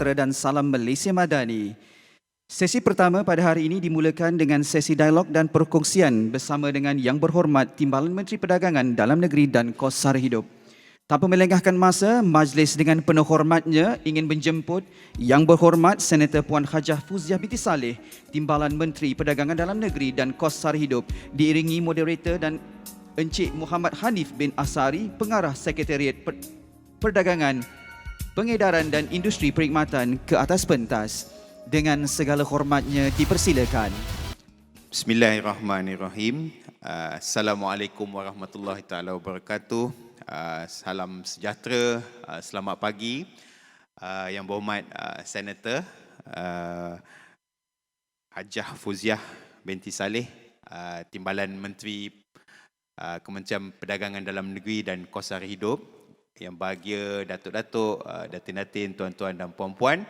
sejahtera dan salam Malaysia Madani. Sesi pertama pada hari ini dimulakan dengan sesi dialog dan perkongsian bersama dengan Yang Berhormat Timbalan Menteri Perdagangan Dalam Negeri dan Kos Sara Hidup. Tanpa melengahkan masa, majlis dengan penuh hormatnya ingin menjemput Yang Berhormat Senator Puan Hajah Fuziah binti Saleh, Timbalan Menteri Perdagangan Dalam Negeri dan Kos Sara Hidup, diiringi moderator dan Encik Muhammad Hanif bin Asari, Pengarah Sekretariat Perdagangan, Pengedaran dan Industri Perkhidmatan ke atas pentas. Dengan segala hormatnya dipersilakan. Bismillahirrahmanirrahim. Assalamualaikum warahmatullahi taala wabarakatuh. Salam sejahtera, selamat pagi. Yang berhormat Senator Hajah Fuziah binti Saleh, Timbalan Menteri Kementerian Perdagangan Dalam Negeri dan Kos Sara Hidup, yang bahagia datuk-datuk, datin-datin, tuan-tuan dan puan-puan,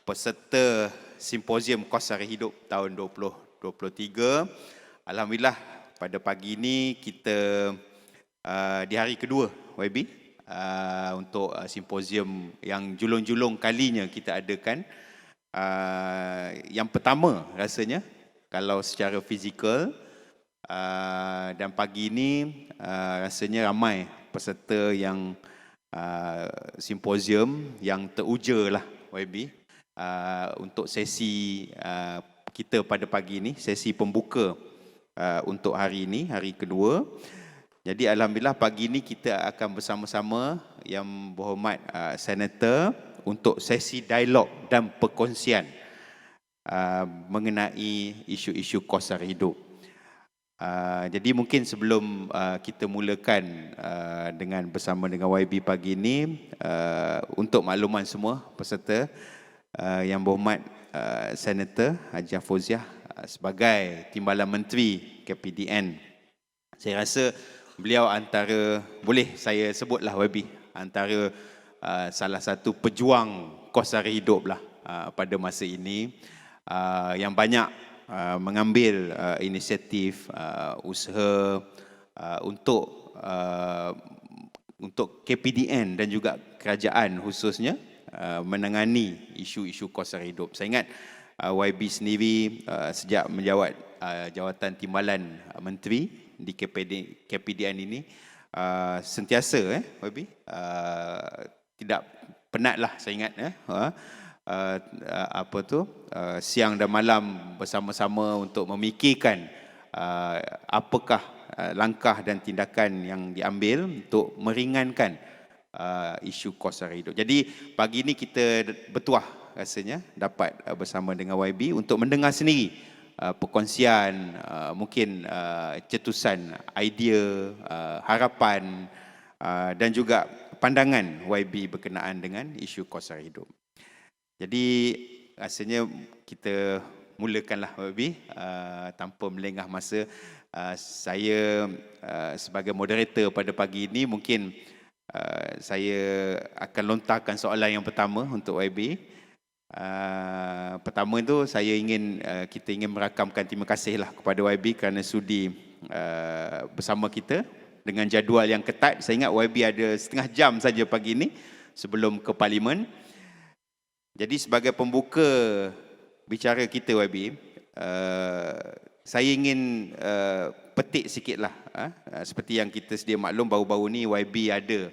peserta Simposium Kos Sara Hidup tahun 2023. Alhamdulillah pada pagi ini kita di hari kedua YB untuk simposium yang julung-julung kalinya kita adakan. Yang pertama rasanya kalau secara fizikal, dan pagi ini rasanya ramai peserta yang simposium yang teruja lah YB. Untuk sesi kita pada pagi ini, sesi pembuka untuk hari ini, hari kedua. Jadi alhamdulillah pagi ini kita akan bersama-sama Yang Berhormat Senator untuk sesi dialog dan perkongsian mengenai isu-isu kos sara hidup. Jadi mungkin sebelum kita mulakan dengan bersama dengan YB pagi ini, untuk makluman semua peserta, Yang Berhormat Senator Hajah Fuziah sebagai Timbalan Menteri KPDN, saya rasa beliau antara, boleh saya sebutlah YB, antara salah satu pejuang kos sara hidup lah pada masa ini, yang banyak mengambil inisiatif usaha untuk KPDN dan juga kerajaan khususnya menangani isu-isu kos sara hidup. Saya ingat YB sendiri sejak menjawat jawatan Timbalan Menteri di KPDN ini sentiasa YB tidak penatlah, saya ingat siang dan malam bersama-sama untuk memikirkan apakah langkah dan tindakan yang diambil untuk meringankan isu kos sara hidup. Jadi pagi ini kita bertuah rasanya dapat bersama dengan YB untuk mendengar sendiri perkongsian, mungkin cetusan idea, harapan dan juga pandangan YB berkenaan dengan isu kos sara hidup. Jadi rasanya kita mulakanlah YB tanpa melengah masa. Saya sebagai moderator pada pagi ini, mungkin saya akan lontarkan soalan yang pertama untuk YB. Pertama itu saya ingin kita ingin merakamkan terima kasihlah kepada YB kerana sudi bersama kita dengan jadual yang ketat. Saya ingat YB ada setengah jam saja pagi ini sebelum ke Parlimen. Jadi sebagai pembuka bicara kita YB, saya ingin petik sikitlah, seperti yang kita sedia maklum, baru-baru ni YB ada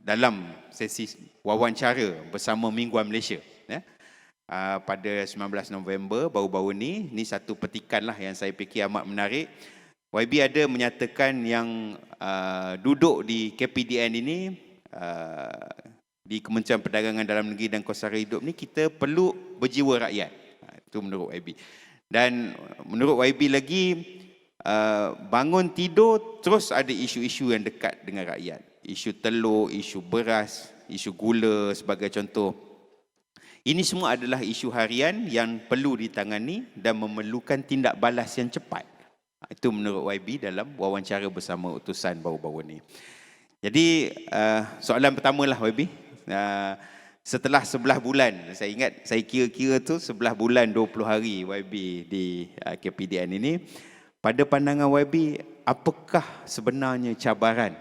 dalam sesi wawancara bersama Mingguan Malaysia pada 19 November baru-baru ni satu petikan lah yang saya fikir amat menarik. YB ada menyatakan yang duduk di KPDN ini, di Kementerian Perdagangan Dalam Negeri dan Kos Sara Hidup ni, kita perlu berjiwa rakyat. Itu menurut YB. Dan menurut YB lagi, bangun tidur terus ada isu-isu yang dekat dengan rakyat. Isu telur, isu beras, isu gula sebagai contoh. Ini semua adalah isu harian yang perlu ditangani dan memerlukan tindak balas yang cepat. Itu menurut YB dalam wawancara bersama utusan baru-baru ni. Jadi soalan pertamalah YB. Setelah 11 bulan, saya ingat, saya kira-kira tu 11 bulan 20 hari YB di KPDN ini, pada pandangan YB, apakah sebenarnya cabaran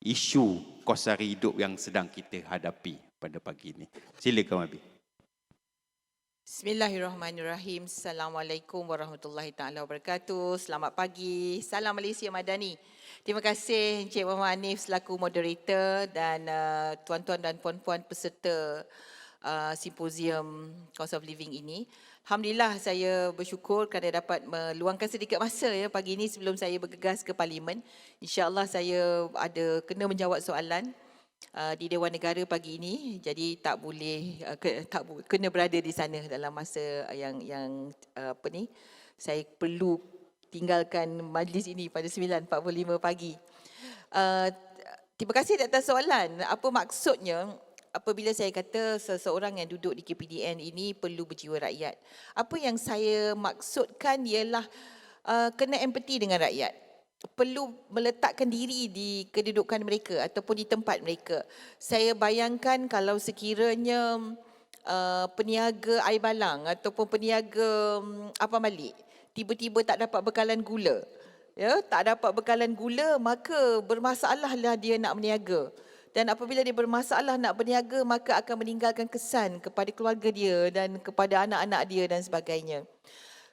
isu kos sehari hidup yang sedang kita hadapi pada pagi ini. Silakan Wabi. Bismillahirrahmanirrahim. Assalamualaikum warahmatullahi taala wabarakatuh. Selamat pagi. Salam Malaysia Madani. Terima kasih Encik Muhammad Hanif selaku moderator dan tuan-tuan dan puan-puan peserta simposium Cost of Living ini. Alhamdulillah saya bersyukur kerana dapat meluangkan sedikit masa ya pagi ini sebelum saya bergegas ke Parlimen. InsyaAllah saya ada kena menjawab soalan di Dewan Negara pagi ini, jadi tak boleh kena berada di sana dalam masa yang saya perlu tinggalkan majlis ini pada 9.45 pagi. Terima kasih di atas soalan. Apa maksudnya apabila saya kata seseorang yang duduk di KPDN ini perlu berjiwa rakyat? Apa yang saya maksudkan ialah kena empati dengan rakyat. Perlu meletakkan diri di kedudukan mereka ataupun di tempat mereka. Saya bayangkan kalau sekiranya peniaga air balang ataupun peniaga apa malik tiba-tiba tak dapat bekalan gula, ya, tak dapat bekalan gula, maka bermasalahlah dia nak berniaga. Dan apabila dia bermasalah nak berniaga, maka akan meninggalkan kesan kepada keluarga dia dan kepada anak-anak dia dan sebagainya.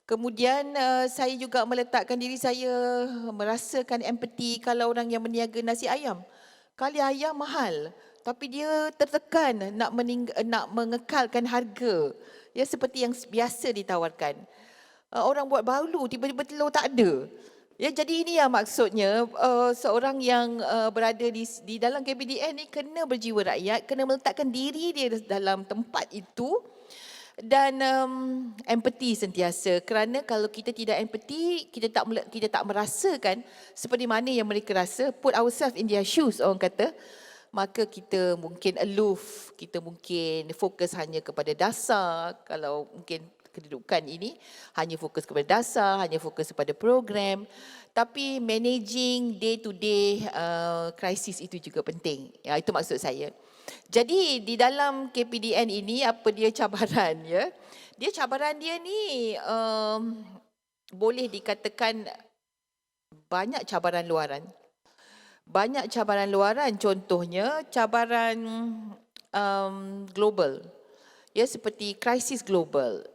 Kemudian saya juga meletakkan diri saya merasakan empati kalau orang yang berniaga nasi ayam. Kali ayam mahal tapi dia tertekan nak mengekalkan harga. Ya seperti yang biasa ditawarkan. Orang buat bahulu tiba-tiba telur tak ada. Ya jadi ini yang maksudnya seorang yang berada di dalam KPDN ni kena berjiwa rakyat, kena meletakkan diri dia dalam tempat itu. Dan empati sentiasa, kerana kalau kita tidak empati, kita tak merasakan seperti mana yang mereka rasa, put ourselves in their shoes orang kata, maka kita mungkin aloof, kita mungkin fokus hanya kepada dasar. Kalau mungkin kedudukan ini hanya fokus kepada dasar, hanya fokus kepada program, tapi managing day to day crisis itu juga penting. Ya, itu maksud saya. Jadi di dalam KPDN ini apa dia cabaran ya? Cabaran dia ni boleh dikatakan banyak cabaran luaran. Banyak cabaran luaran, contohnya cabaran global. Ya seperti krisis global.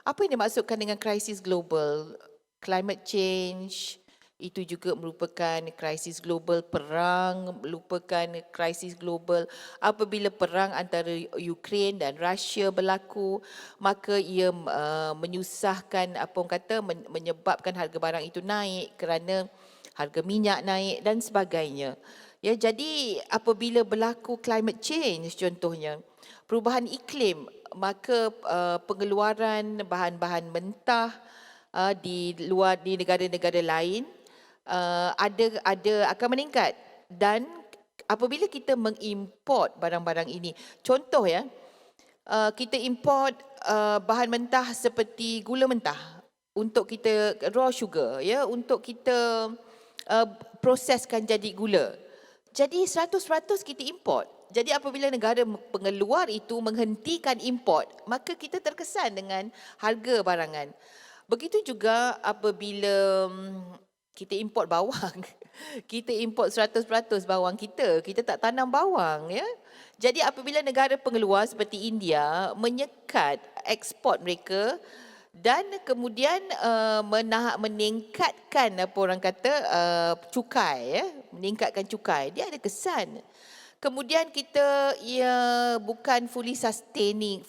Apa yang dimaksudkan dengan krisis global? Climate change, itu juga merupakan krisis global. Perang merupakan krisis global. Apabila perang antara Ukraine dan Rusia berlaku, maka ia menyusahkan, apa orang kata, menyebabkan harga barang itu naik kerana harga minyak naik dan sebagainya. Ya, jadi apabila berlaku climate change contohnya, perubahan iklim, maka pengeluaran bahan-bahan mentah di negara-negara lain akan meningkat. Dan apabila kita mengimport barang-barang ini, contoh ya, kita import bahan mentah seperti gula mentah untuk kita raw sugar ya, untuk kita proseskan jadi gula. Jadi 100% kita import. Jadi apabila negara pengeluar itu menghentikan import, maka kita terkesan dengan harga barangan. Begitu juga apabila kita import bawang. Kita import 100% bawang kita tak tanam bawang ya. Jadi apabila negara pengeluar seperti India menyekat ekspor mereka dan kemudian meningkatkan apa orang kata cukai ya, meningkatkan cukai, dia ada kesan. Kemudian kita bukan full sustaining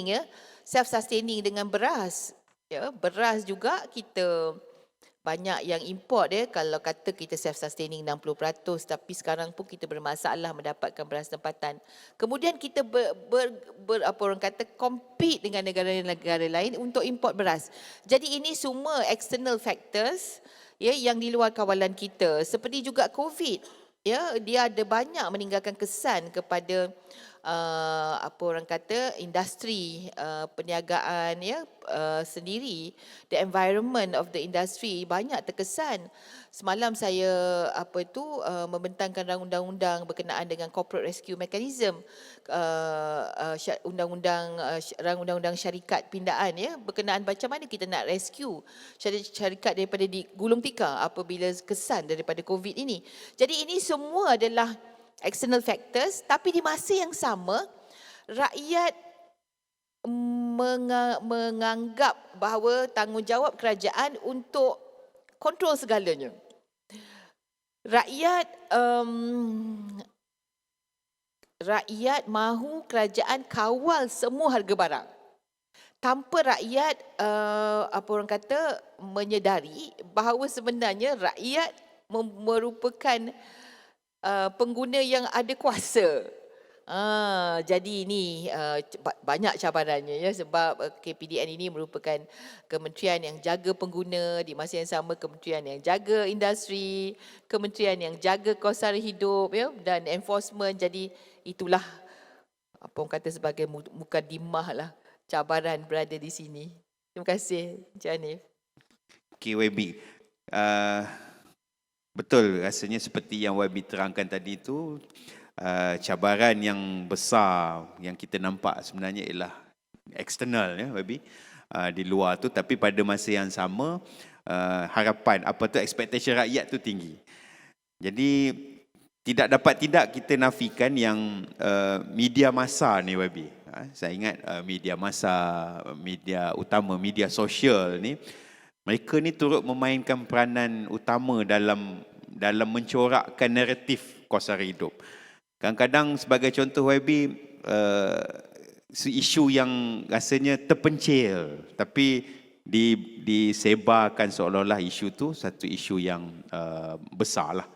ya, self sustaining dengan beras. Ya, beras juga kita banyak yang import ya, kalau kata kita self sustaining 60%, tapi sekarang pun kita bermasalah mendapatkan beras tempatan. Kemudian kita apa orang kata compete dengan negara-negara lain untuk import beras. Jadi ini semua external factors ya yang di luar kawalan kita. Seperti juga COVID ya, dia ada banyak meninggalkan kesan kepada apa orang kata industri perniagaan ya sendiri. The environment of the industry banyak terkesan. Semalam saya membentangkan undang-undang berkenaan dengan corporate rescue mechanism, undang-undang syarikat pindaan ya, berkenaan macam mana kita nak rescue syarikat daripada digulung tikar apabila kesan daripada COVID ini. Jadi ini semua adalah external factors, tapi di masa yang sama rakyat menganggap bahawa tanggungjawab kerajaan untuk kontrol segalanya. Rakyat mahu kerajaan kawal semua harga barang. Tanpa rakyat menyedari bahawa sebenarnya rakyat merupakan pengguna yang ada kuasa. Jadi ini banyak cabarannya ya, sebab KPDN ini merupakan kementerian yang jaga pengguna, di masa yang sama kementerian yang jaga industri, kementerian yang jaga kos sara hidup ya, dan enforcement. Jadi itulah apa orang kata sebagai mukadimah lah cabaran berada di sini. Terima kasih Encik Hanif. KYB. Betul, rasanya seperti yang YB terangkan tadi itu, cabaran yang besar yang kita nampak sebenarnya ialah eksternal ya YB, di luar tu, tapi pada masa yang sama harapan expectation rakyat tu tinggi. Jadi tidak dapat tidak kita nafikan yang media massa ni YB. Saya ingat media massa, media utama, media sosial ni, mereka ni turut memainkan peranan utama dalam mencorakkan naratif kos sara hidup. Kadang-kadang sebagai contoh YB, isu yang rasanya terpencil tapi disebarkan seolah-olah isu tu satu isu yang besar lah.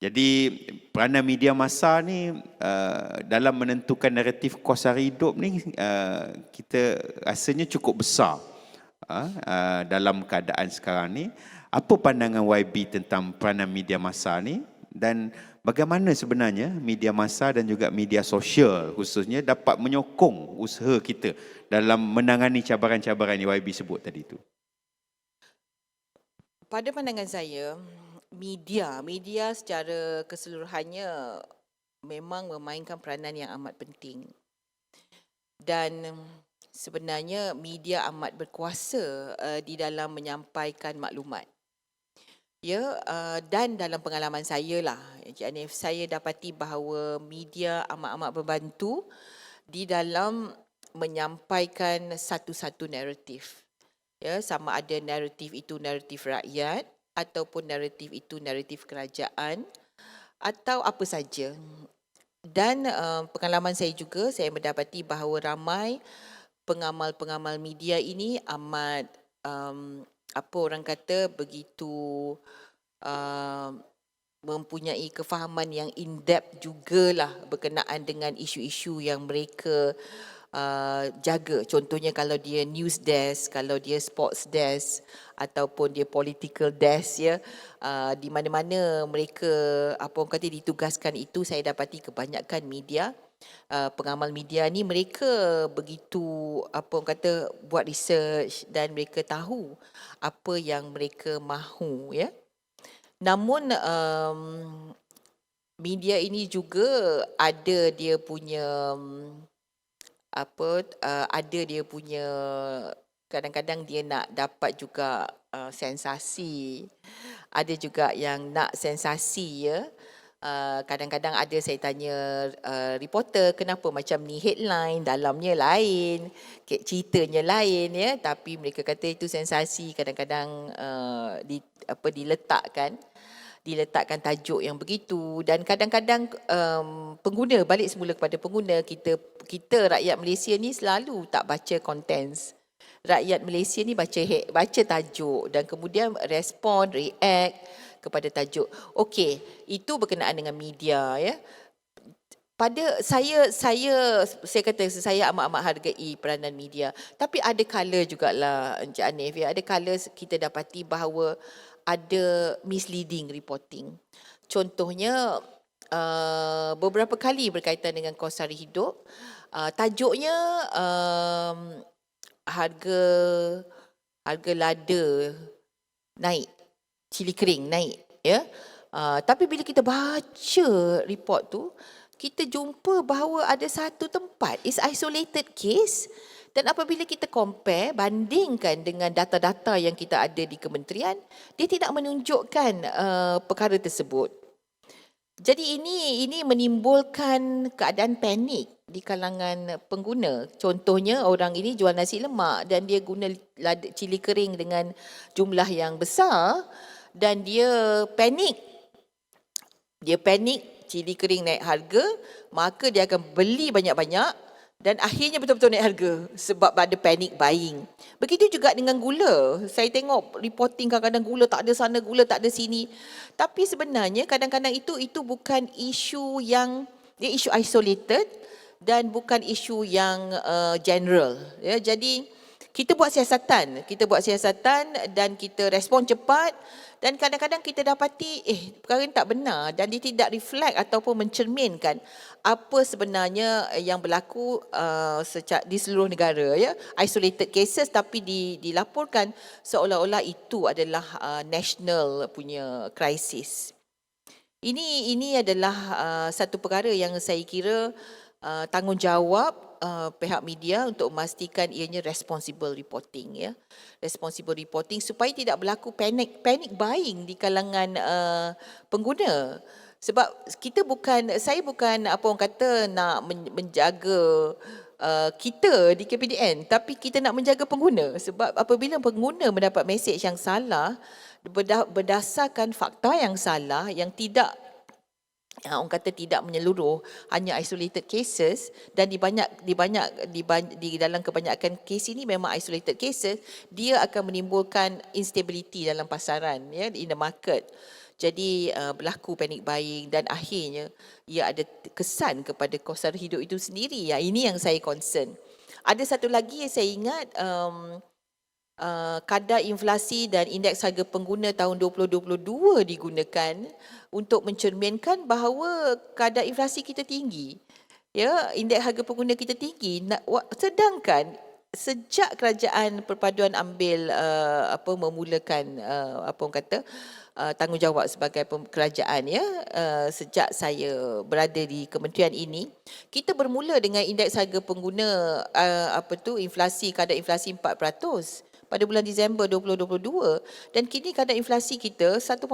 Jadi peranan media massa ni dalam menentukan naratif kos sara hidup ni kita rasanya cukup besar dalam keadaan sekarang ni. Apa pandangan YB tentang peranan media massa ni, dan bagaimana sebenarnya media massa dan juga media sosial khususnya dapat menyokong usaha kita dalam menangani cabaran-cabaran yang YB sebut tadi itu? Pada pandangan saya, media secara keseluruhannya memang memainkan peranan yang amat penting. Dan sebenarnya media amat berkuasa di dalam menyampaikan maklumat. Ya, dan dalam pengalaman saya lah, Encik Hanif, saya dapati bahawa media amat-amat membantu di dalam menyampaikan satu-satu naratif. Ya, sama ada naratif itu naratif rakyat ataupun naratif itu naratif kerajaan atau apa saja. Dan pengalaman saya juga, saya mendapati bahawa ramai pengamal-pengamal media ini amat begitu mempunyai kefahaman yang in-depth jugalah berkenaan dengan isu-isu yang mereka jaga. Contohnya kalau dia news desk, kalau dia sports desk ataupun dia political desk ya, di mana-mana mereka ditugaskan itu, saya dapati kebanyakan media, pengamal media ni mereka begitu buat research dan mereka tahu apa yang mereka mahu ya. Namun media ini juga ada dia punya kadang-kadang dia nak dapat juga sensasi. Ada juga yang nak sensasi ya. Kadang-kadang ada saya tanya reporter, kenapa macam ni headline, dalamnya lain, ceritanya lain ya, tapi mereka kata itu sensasi. Kadang-kadang diletakkan tajuk yang begitu, dan kadang-kadang pengguna, balik semula kepada pengguna, kita rakyat Malaysia ni selalu tak baca contents. Rakyat Malaysia ni baca tajuk dan kemudian respon, react kepada tajuk. Okey, itu berkenaan dengan media ya. Pada saya kata saya amat-amat hargai peranan media, tapi ada kala jugalah Encik Hanif ya, ada kala kita dapati bahawa ada misleading reporting. Contohnya beberapa kali berkaitan dengan kos sara hidup, tajuknya harga lada naik, cili kering naik ya. Tapi bila kita baca report tu, kita jumpa bahawa ada satu tempat, is isolated case, dan apabila kita compare, bandingkan dengan data-data yang kita ada di kementerian, dia tidak menunjukkan perkara tersebut. Jadi ini menimbulkan keadaan panik di kalangan pengguna. Contohnya orang ini jual nasi lemak dan dia guna cili kering dengan jumlah yang besar dan dia panik. Dia panik, cili kering naik harga, maka dia akan beli banyak-banyak dan akhirnya betul-betul naik harga sebab ada panic buying. Begitu juga dengan gula. Saya tengok reporting kadang-kadang gula tak ada sana, gula tak ada sini. Tapi sebenarnya kadang-kadang itu bukan isu yang, dia isu isolated dan bukan isu yang general. Ya, jadi kita buat siasatan dan kita respon cepat dan kadang-kadang kita dapati perkara ini tak benar dan dia tidak reflect ataupun mencerminkan apa sebenarnya yang berlaku di seluruh negara, ya. Isolated cases tapi dilaporkan seolah-olah itu adalah national punya krisis. Ini adalah satu perkara yang saya kira tanggungjawab pihak media untuk memastikan ianya responsible reporting, ya. Responsible reporting supaya tidak berlaku panic buying di kalangan pengguna. Sebab saya bukan apa orang kata nak menjaga kita di KPDN, tapi kita nak menjaga pengguna. Sebab apabila pengguna mendapat mesej yang salah berdasarkan fakta yang salah yang tidak orang kata tidak menyeluruh, hanya isolated cases dan di dalam kebanyakan kes ini memang isolated cases, dia akan menimbulkan instability dalam pasaran, ya, in the market. Jadi berlaku panic buying dan akhirnya ia ada kesan kepada kos sara hidup itu sendiri. Ya, ini yang saya concern. Ada satu lagi yang saya ingat, kadar inflasi dan indeks harga pengguna tahun 2022 digunakan untuk mencerminkan bahawa kadar inflasi kita tinggi. Ya, indeks harga pengguna kita tinggi. Sedangkan sejak kerajaan perpaduan ambil memulakan tanggungjawab sebagai kerajaan, ya, sejak saya berada di kementerian ini, kita bermula dengan indeks harga pengguna inflasi, kadar inflasi 4% pada bulan Disember 2022 dan kini kadar inflasi kita 1.8%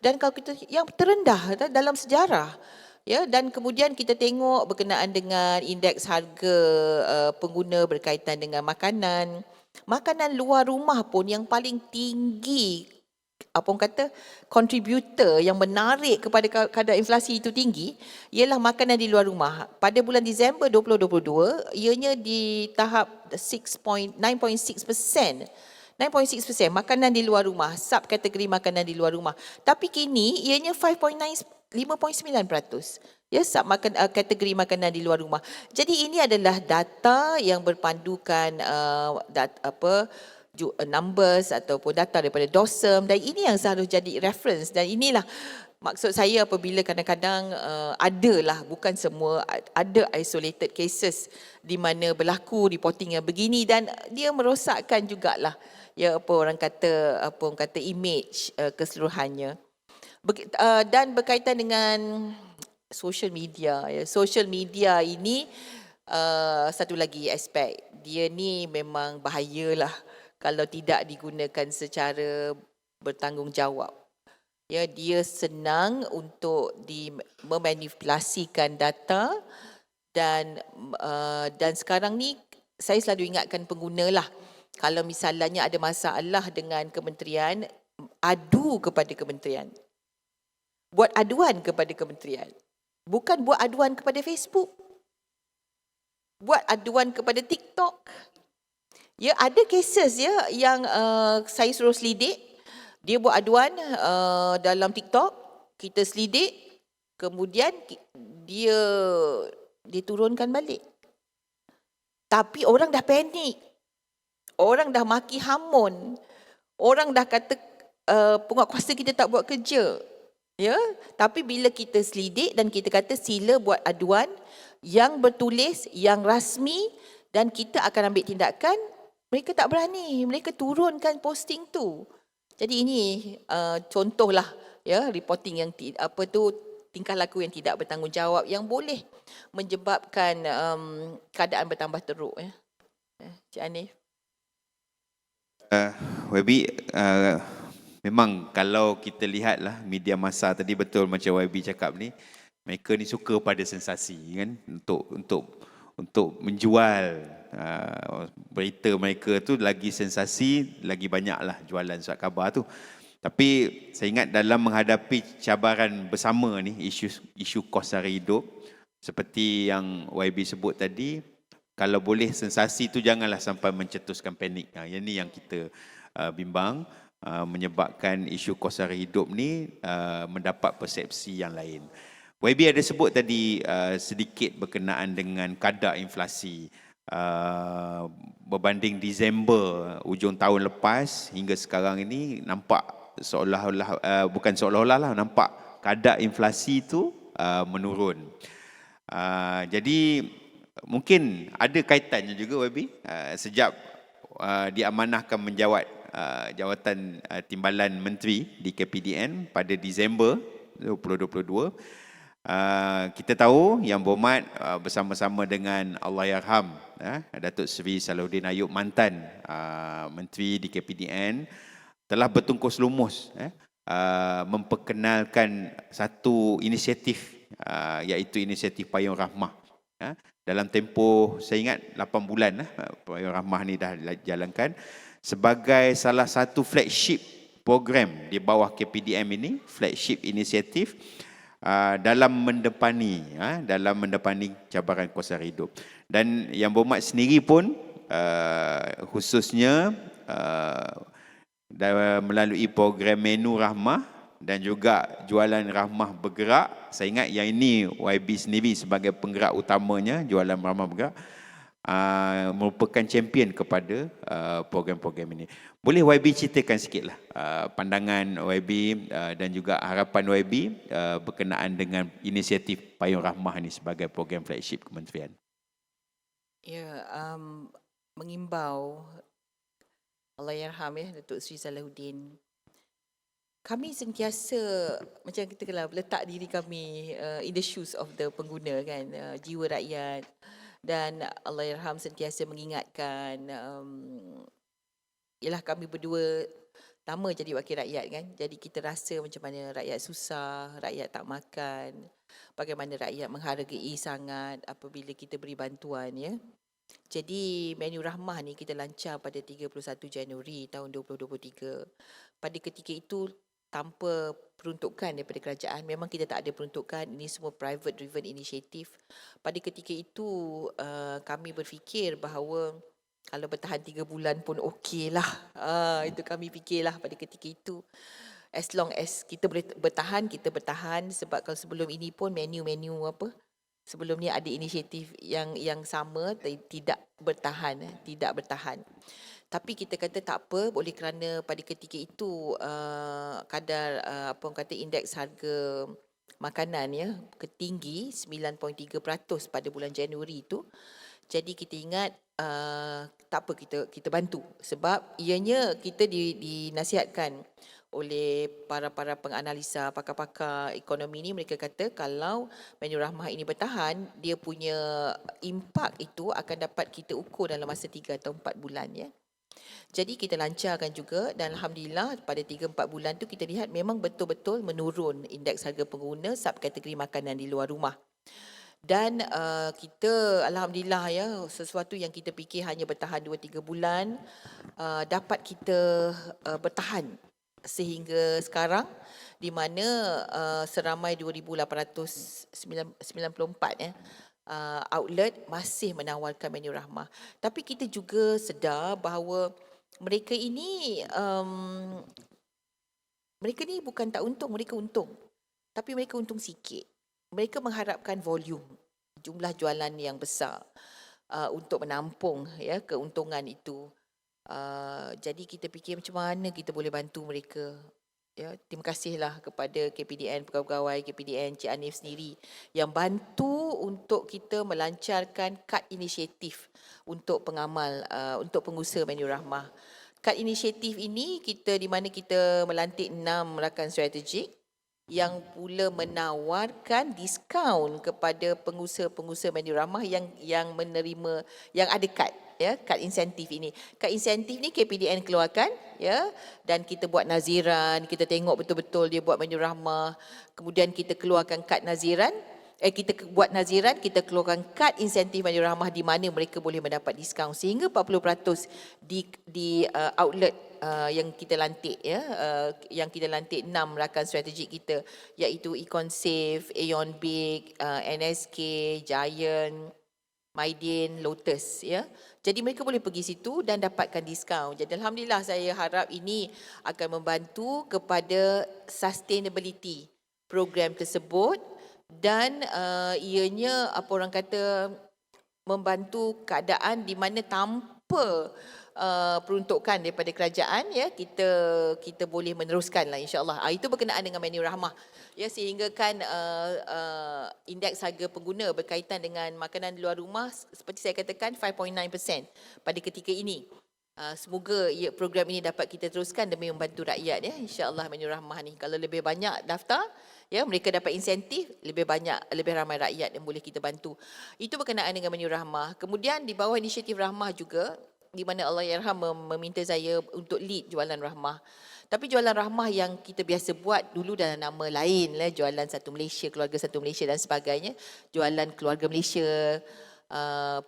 dan kalau kita yang terendah dalam sejarah, ya. Dan kemudian kita tengok berkenaan dengan indeks harga pengguna berkaitan dengan makanan luar rumah pun yang paling tinggi, kontributor yang menarik kepada kadar inflasi itu tinggi ialah makanan di luar rumah. Pada bulan Disember 2022, ianya di tahap 9.6%. 9.6% makanan di luar rumah, subkategori makanan di luar rumah. Tapi kini ianya 5.9%. Ya, kategori makanan di luar rumah. Jadi ini adalah data yang berpandukan numbers ataupun data daripada DOSM dan ini yang seharusnya jadi reference dan inilah maksud saya apabila kadang-kadang adalah bukan semua, ada isolated cases di mana berlaku reporting yang begini dan dia merosakkan jugalah, ya, orang kata image keseluruhannya. Dan berkaitan dengan social media, ya. Social media ini satu lagi aspek, dia ni memang bahayalah kalau tidak digunakan secara bertanggungjawab. Ya, dia senang untuk memanipulasikan data dan sekarang ni saya selalu ingatkan pengguna lah, kalau misalnya ada masalah dengan kementerian, adu kepada kementerian. Buat aduan kepada kementerian. Bukan buat aduan kepada Facebook. Buat aduan kepada TikTok. Ya, ada cases, ya, yang saya suruh selidik. Dia buat aduan dalam TikTok, kita selidik, kemudian dia diturunkan balik. Tapi orang dah panik. Orang dah maki hamun. Orang dah kata penguatkuasa kita tak buat kerja. Ya, tapi bila kita selidik dan kita kata sila buat aduan yang bertulis, yang rasmi dan kita akan ambil tindakan, mereka tak berani, mereka turunkan posting tu. Jadi ini contohlah, ya, reporting yang tingkah laku yang tidak bertanggungjawab yang boleh menyebabkan keadaan bertambah teruk, ya. Cik Hanif. Webi, memang kalau kita lihatlah media massa tadi betul macam YB cakap ni, mereka ni suka pada sensasi kan, untuk menjual berita mereka tu lagi sensasi, lagi banyaklah jualan surat khabar tu. Tapi saya ingat dalam menghadapi cabaran bersama ni, isu kos sara hidup, seperti yang YB sebut tadi, kalau boleh sensasi tu janganlah sampai mencetuskan panik. Yang ni yang kita bimbang, menyebabkan isu kos sara hidup ni mendapat persepsi yang lain. YB ada sebut tadi sedikit berkenaan dengan kadar inflasi. Berbanding Disember ujung tahun lepas hingga sekarang ini, nampak seolah-olah, bukan seolah-olah lah, nampak kadar inflasi itu menurun. Jadi mungkin ada kaitannya juga YB, sejak diamanahkan menjawat jawatan Timbalan Menteri di KPDN pada Disember 2022, kita tahu Yang Berhormat bersama-sama dengan Allahyarham Datuk Seri Salahuddin Ayub, mantan Menteri di KPDN, telah bertungkus lumus memperkenalkan satu inisiatif, iaitu inisiatif Payung Rahmah. Dalam tempoh saya ingat 8 bulan Payung Rahmah ni dah dijalankan sebagai salah satu flagship program di bawah KPDM ini, flagship inisiatif dalam mendepani cabaran kos sara hidup. Dan Yang Berhormat sendiri pun khususnya melalui program menu rahmah dan juga jualan rahmah bergerak. Saya ingat yang ini YB sendiri sebagai penggerak utamanya, jualan rahmah bergerak, merupakan champion kepada program-program ini. Boleh YB ceritakan sikitlah pandangan YB dan juga harapan YB berkenaan dengan inisiatif Payung Rahmah ini sebagai program flagship kementerian. Ya, mengimbau Allahyarham Datuk Seri Salahuddin. Kami sentiasa macam kita kena letak diri kami in the shoes of the pengguna kan, jiwa rakyat, dan Allahyarham sentiasa mengingatkan ialah kami berdua lama jadi wakil rakyat kan, jadi kita rasa macam mana rakyat susah, rakyat tak makan, bagaimana rakyat menghargai sangat apabila kita beri bantuan ya. Jadi menu rahmah ni kita lancar pada 31 Januari tahun 2023. Pada ketika itu tanpa peruntukan daripada kerajaan, memang kita tak ada peruntukan, ini semua private driven initiative. Pada ketika itu kami berfikir bahawa kalau bertahan 3 bulan pun okey lah. Itu kami fikirlah pada ketika itu. As long as kita boleh bertahan, kita bertahan. Sebab kalau sebelum ini pun menu-menu apa, sebelum ni ada inisiatif yang sama tidak bertahan. Tapi kita kata tak apa, oleh kerana pada ketika itu kadar indeks harga makanan ya ketinggi 9.3% pada bulan Januari itu. Jadi kita ingat tak apa, kita bantu, sebab ianya kita dinasihatkan oleh para penganalisa, pakar-pakar ekonomi ni. Mereka kata kalau menu rahmah ini bertahan, dia punya impak itu akan dapat kita ukur dalam masa 3 atau 4 bulan ya. Jadi kita lancarkan juga, dan alhamdulillah pada 3-4 bulan tu kita lihat memang betul-betul menurun indeks harga pengguna subkategori makanan di luar rumah. Dan kita alhamdulillah ya, sesuatu yang kita fikir hanya bertahan 2-3 bulan dapat kita bertahan sehingga sekarang, di mana seramai 2,894 outlet masih menawarkan menu rahmah. Tapi kita juga sedar bahawa mereka ini bukan tak untung, mereka untung. Tapi mereka untung sikit. Mereka mengharapkan volume, jumlah jualan yang besar untuk menampung ya keuntungan itu. Jadi kita fikir macam mana kita boleh bantu mereka. Ya, terima kasihlah kepada KPDN, pegawai KPDN, Cik Hanif sendiri yang bantu untuk kita melancarkan kad inisiatif untuk pengamal, untuk pengusaha menu rahmah. Kad inisiatif ini di mana kita melantik 6 rakan strategik yang pula menawarkan diskaun kepada pengusaha-pengusaha menu ramah yang menerima, yang ada kad, ya, kad insentif ini. Kad insentif ni KPDN keluarkan, ya, dan kita buat naziran, kita tengok betul-betul dia buat menu ramah, kemudian kita keluarkan kad naziran. Buat naziran, kita keluarkan kad insentif menu ramah di mana mereka boleh mendapat diskaun sehingga 40% di outlet yang kita lantik, ya, yang kita lantik 6 rakan strategik kita, iaitu Econ-Safe, Aeon Big, NSK, Giant, Maidin, Lotus, ya. Jadi mereka boleh pergi situ dan dapatkan diskaun. Jadi alhamdulillah, saya harap ini akan membantu kepada sustainability program tersebut dan ianya apa orang kata membantu keadaan di mana tanpa peruntukan daripada kerajaan, ya, kita boleh meneruskanlah insya-Allah. Itu berkenaan dengan menu rahmah, ya, sehingga kan indeks harga pengguna berkaitan dengan makanan di luar rumah seperti saya katakan 5.9% pada ketika ini. Semoga program ini dapat kita teruskan demi membantu rakyat, ya, insya-Allah menu rahmah ni. Kalau lebih banyak daftar, ya, mereka dapat insentif, lebih ramai rakyat yang boleh kita bantu. Itu berkenaan dengan menu rahmah. Kemudian di bawah inisiatif rahmah juga, di mana Allahyarham meminta saya untuk lead jualan rahmah. Tapi jualan rahmah yang kita biasa buat dulu dalam nama lain lah, jualan Satu Malaysia, Keluarga Satu Malaysia dan sebagainya, jualan Keluarga Malaysia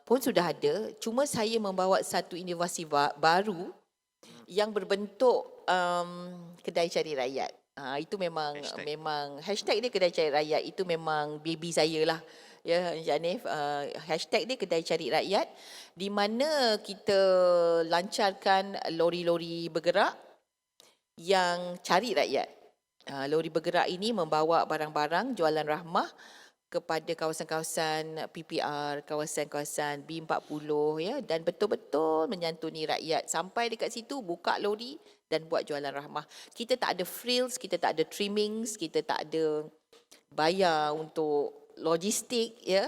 pun sudah ada. Cuma saya membawa satu inovasi baru yang berbentuk kedai cari rakyat. Itu memang hashtag dia kedai cari rakyat, itu memang baby saya lah, ya, Encik Hanif. Hashtag dia kedai cari rakyat, di mana kita lancarkan lori-lori bergerak yang cari rakyat. Lori bergerak ini membawa barang-barang jualan rahmah kepada kawasan-kawasan PPR, kawasan-kawasan B40, ya, dan betul-betul menyantuni rakyat. Sampai dekat situ buka lori dan buat jualan rahmah. Kita tak ada frills, kita tak ada trimmings, kita tak ada bayar untuk logistik, ya,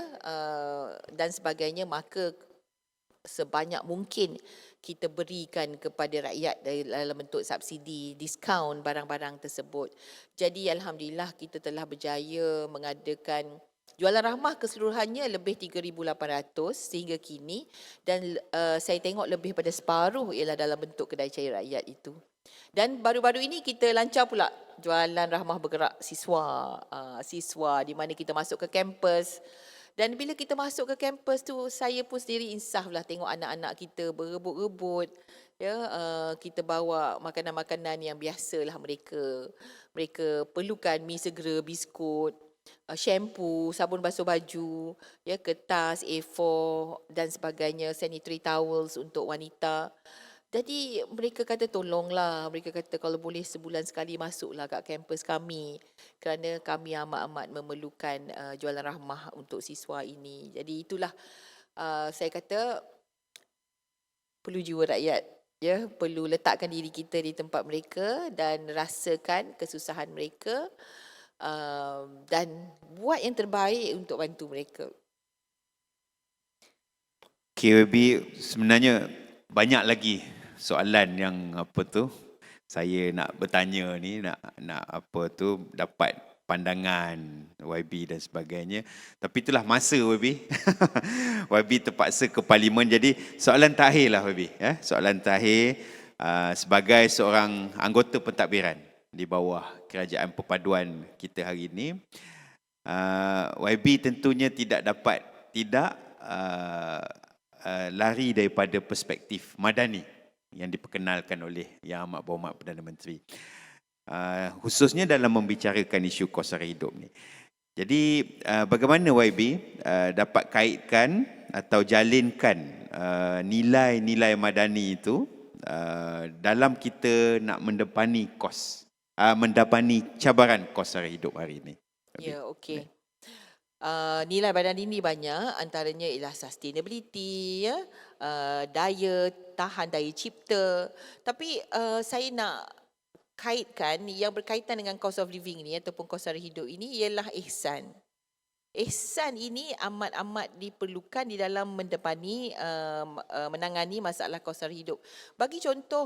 dan sebagainya. Maka sebanyak mungkin kita berikan kepada rakyat dalam bentuk subsidi, diskaun barang-barang tersebut. Jadi alhamdulillah kita telah berjaya mengadakan jualan rahmah keseluruhannya lebih 3,800 sehingga kini, dan saya tengok lebih pada separuh ialah dalam bentuk kedai cari rakyat itu. Dan baru-baru ini kita lancar pula jualan rahmah bergerak siswa, di mana kita masuk ke kampus. Dan bila kita masuk ke kampus tu, saya pun sendiri insaf lah tengok anak-anak kita berebut-rebut, ya, kita bawa makanan-makanan yang biasalah mereka perlukan, mi segera, biskut, shampoo, sabun basuh baju, ya, kertas A4 dan sebagainya, sanitary towels untuk wanita. Jadi mereka kata tolonglah, mereka kata kalau boleh sebulan sekali masuklah kat kampus kami kerana kami amat-amat memerlukan jualan rahmah untuk siswa ini. Jadi itulah saya kata perlu jiwa rakyat, ya, perlu letakkan diri kita di tempat mereka dan rasakan kesusahan mereka, dan buat yang terbaik untuk bantu mereka. KWB, sebenarnya banyak lagi soalan yang saya nak bertanya ni, nak dapat pandangan YB dan sebagainya. Tapi itulah masa YB. YB terpaksa ke parlimen. Jadi soalan terakhir lah YB. Soalan terakhir sebagai seorang anggota pentadbiran di bawah Kerajaan Perpaduan kita hari ini. YB tentunya tidak lari daripada perspektif madani yang diperkenalkan oleh Yang Amat Berhormat Perdana Menteri, khususnya dalam membicarakan isu kos sara hidup ni. Jadi bagaimana YB dapat kaitkan atau jalinkan nilai-nilai madani itu dalam kita nak mendepani cabaran kos sara hidup hari ini? Ya, okey. Nilai madani ini banyak, antaranya ialah sustainability, ya, daya tahan, daya cipta. Tapi saya nak kaitkan yang berkaitan dengan cost of living ni ataupun kos sara hidup ini ialah ihsan. Ihsan ini amat-amat diperlukan di dalam menangani masalah kos sara hidup. Bagi contoh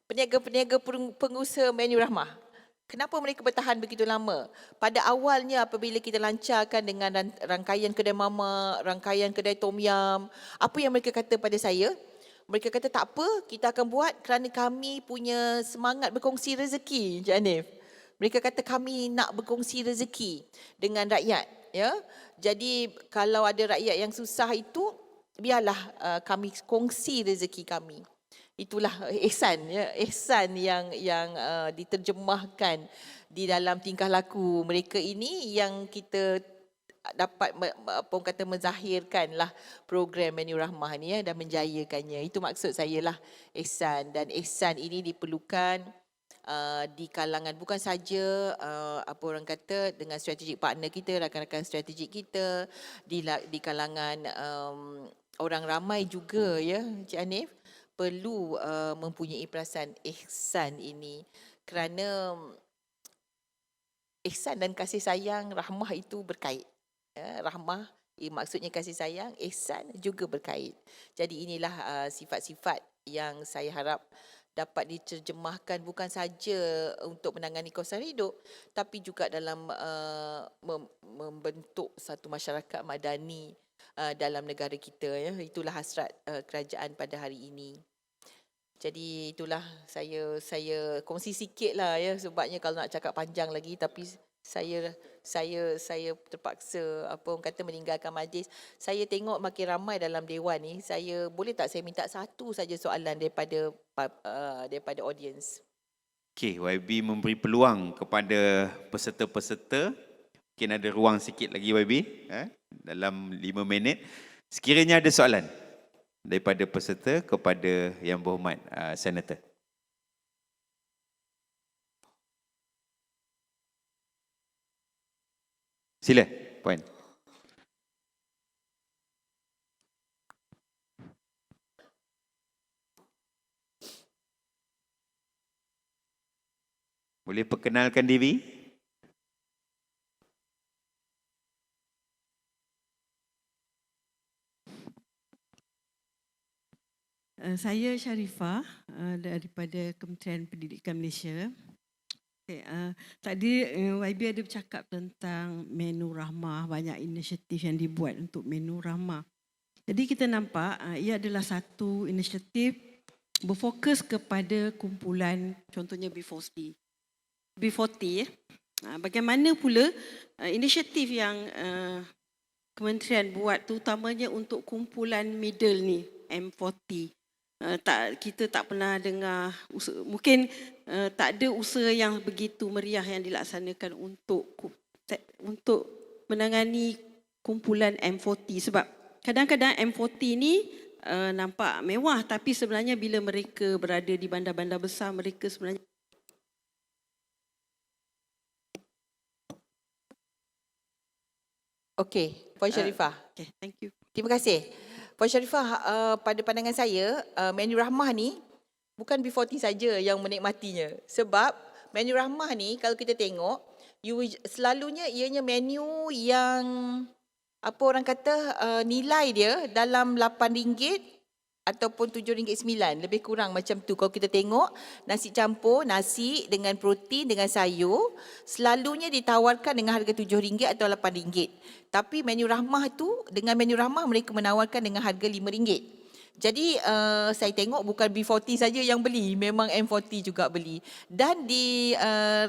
peniaga-peniaga pengusaha menu rahmah. Kenapa mereka bertahan begitu lama? Pada awalnya apabila kita lancarkan dengan rangkaian kedai mama, rangkaian kedai tom yum, apa yang mereka kata pada saya? Mereka kata tak apa, kita akan buat kerana kami punya semangat berkongsi rezeki, Encik Hanif. Mereka kata kami nak berkongsi rezeki dengan rakyat, ya. Jadi kalau ada rakyat yang susah itu, biarlah kami kongsi rezeki kami. Itulah ihsan, ya, ihsan yang diterjemahkan di dalam tingkah laku mereka ini yang kita dapat apa orang kata menzahirkanlah program Menu Rahmah ni, ya, dan menjayakannya. Itu maksud saya lah ihsan, dan ihsan ini diperlukan di kalangan bukan saja apa orang kata dengan strategic partner kita, rakan-rakan strategik kita, di kalangan orang ramai juga, ya, Encik Hanif, perlu mempunyai perasaan ihsan ini, kerana ihsan dan kasih sayang, rahmah itu berkait. Rahmah maksudnya kasih sayang, ihsan juga berkait. Jadi inilah sifat-sifat yang saya harap dapat diterjemahkan bukan saja untuk menangani kawasan hidup, tapi juga dalam membentuk satu masyarakat madani dalam negara kita, ya. Itulah hasrat kerajaan pada hari ini. Jadi itulah saya kongsi sikit lah, ya, sebabnya kalau nak cakap panjang lagi, tapi saya terpaksa apa orang kata meninggalkan majlis. Saya tengok makin ramai dalam dewan ni. Boleh tak saya minta satu saja soalan daripada audience? Okey, YB memberi peluang kepada peserta-peserta. Mungkin ada ruang sikit lagi YB, dalam 5 minit. Sekiranya ada soalan daripada peserta kepada Yang Berhormat Senator. Sila, Puan. Boleh perkenalkan diri? Saya Sharifah daripada Kementerian Pendidikan Malaysia. Okay, tadi YB ada bercakap tentang Menu Rahmah, banyak inisiatif yang dibuat untuk Menu Rahmah. Jadi kita nampak ia adalah satu inisiatif berfokus kepada kumpulan, contohnya B40. Bagaimana pula inisiatif yang kementerian buat terutamanya untuk kumpulan middle ni, M40. Kita tak pernah dengar, mungkin tak ada usaha yang begitu meriah yang dilaksanakan untuk menangani kumpulan M40, sebab kadang-kadang M40 ni nampak mewah, tapi sebenarnya bila mereka berada di bandar-bandar besar, mereka sebenarnya Okey, Puan Sharifah. okay, thank you. Terima kasih. Puan Sharifah, pada pandangan saya, Menu Rahmah ni bukan B40 saja yang menikmatinya. Sebab Menu Rahmah ni kalau kita tengok, selalunya ianya menu yang apa orang kata nilai dia dalam RM8 ataupun RM7.9, lebih kurang macam tu. Kalau kita tengok nasi campur, nasi dengan protein dengan sayur, selalunya ditawarkan dengan harga RM7 atau RM8. Tapi Menu Rahmah tu, dengan Menu Rahmah mereka menawarkan dengan harga RM5. Jadi saya tengok bukan B40 saja yang beli, memang M40 juga beli. Dan di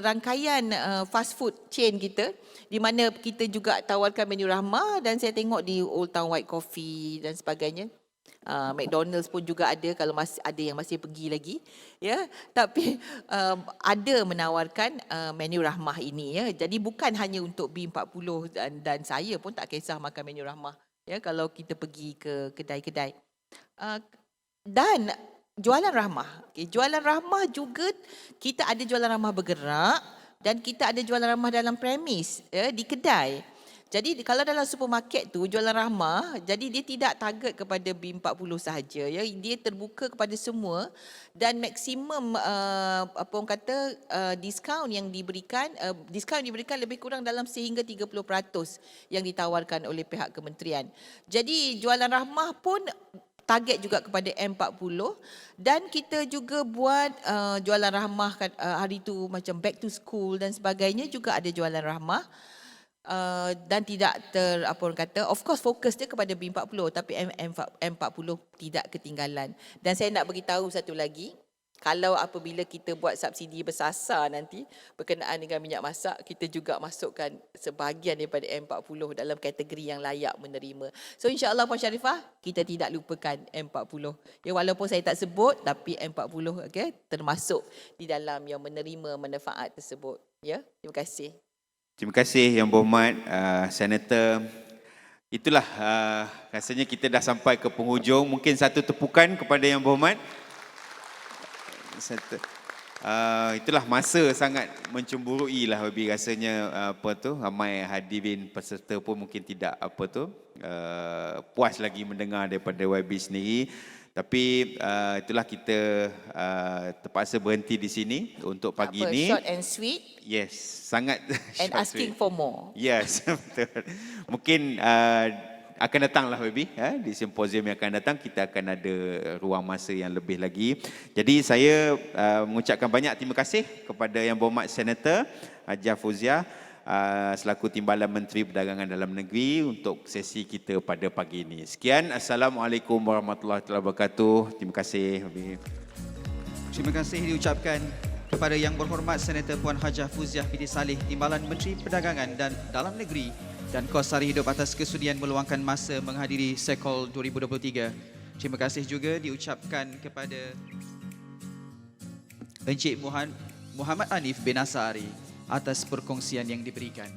rangkaian fast food chain kita, di mana kita juga tawarkan Menu Rahmah, dan saya tengok di Old Town White Coffee dan sebagainya. McDonald's pun juga ada, kalau masih ada yang masih pergi lagi, ya. Tapi ada menawarkan Menu Rahmah ini, ya. Jadi bukan hanya untuk B40, dan saya pun tak kisah makan Menu Rahmah, ya, kalau kita pergi ke kedai-kedai. Dan jualan rahmah. Okay, jualan rahmah juga, kita ada jualan rahmah bergerak dan kita ada jualan rahmah dalam premis, ya, di kedai. Jadi kalau dalam supermarket tu jualan rahmah, jadi dia tidak target kepada B40 sahaja, ya. Dia terbuka kepada semua, dan maksimum apa orang kata diskaun yang diberikan lebih kurang dalam sehingga 30% yang ditawarkan oleh pihak kementerian. Jadi jualan rahmah pun target juga kepada M40 dan kita juga buat jualan rahmah hari tu macam back to school dan sebagainya juga ada jualan rahmah. Dan tidak apa orang kata, of course fokus dia kepada B40 tapi M40 tidak ketinggalan. Dan saya nak beritahu satu lagi, kalau apabila kita buat subsidi bersasar nanti berkenaan dengan minyak masak, kita juga masukkan sebahagian daripada M40 dalam kategori yang layak menerima. So insya-Allah Puan Sharifah, kita tidak lupakan M40. Ya, walaupun saya tak sebut tapi M40 okay, termasuk di dalam yang menerima manfaat tersebut. Ya, terima kasih. Terima kasih Yang Berhormat Senator. Itulah rasanya kita dah sampai ke penghujung. Mungkin satu tepukan kepada Yang Berhormat. Itulah masa sangat mencemburui lah YB rasanya ramai hadirin peserta pun mungkin tidak puas lagi mendengar daripada YB sendiri. Tapi itulah kita terpaksa berhenti di sini untuk pagi ini. Short and sweet. Yes, sangat And short asking sweet. for more. Yes, betul. Mungkin akan datanglah baby, di simposium yang akan datang kita akan ada ruang masa yang lebih lagi. Jadi saya mengucapkan banyak terima kasih kepada Yang Berhormat Senator Hajah Fauziah selaku Timbalan Menteri Perdagangan Dalam Negeri untuk sesi kita pada pagi ini. Sekian, Assalamualaikum warahmatullahi wabarakatuh. Terima kasih baby. Terima kasih diucapkan kepada Yang Berhormat Senator Puan Hajah Fauziah binti Saleh, Timbalan Menteri Perdagangan dan Dalam Negeri dan Kos Sari Hidup atas kesudian meluangkan masa menghadiri Sekol 2023. Terima kasih juga diucapkan kepada Encik Muhammad Hanif bin Asari atas perkongsian yang diberikan.